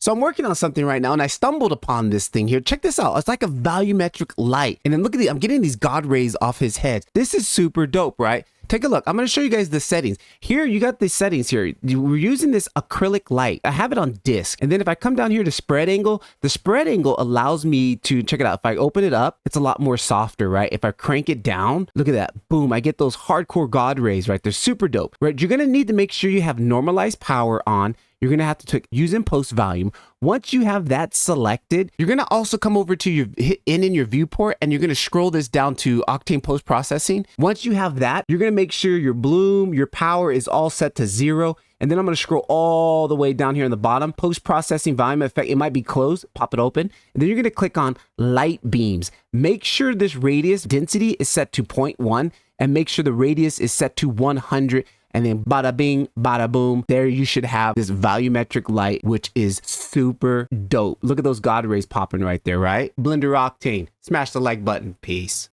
So I'm working on something right now and I stumbled upon this thing here. Check this out. It's like a volumetric light. And then look at I'm getting these God rays off his head. This is super dope, right? Take a look. I'm going to show you guys the settings. Here, you got the settings here. We're using this acrylic light. I have it on disk. And then if I come down here to spread angle, the spread angle allows me to, check it out. If I open it up, it's a lot more softer, right? If I crank it down, look at that. Boom, I get those hardcore God rays, right? They're super dope, right? You're going to need to make sure you have normalized power on. You're going to have to use in post volume. Once you have that selected, you're going to also come over to your hit in your viewport and you're going to scroll this down to Octane post processing. Once you have that, you're going to make sure your bloom, your power is all set to 0. And then I'm going to scroll all the way down here in the bottom, post processing volume effect. It might be closed, pop it open. And then you're going to click on light beams. Make sure this radius density is set to 0.1 and make sure the radius is set to 100. And then bada bing, bada boom. There you should have this volumetric light, which is super dope. Look at those God rays popping right there, right? Blender Octane. Smash the like button. Peace.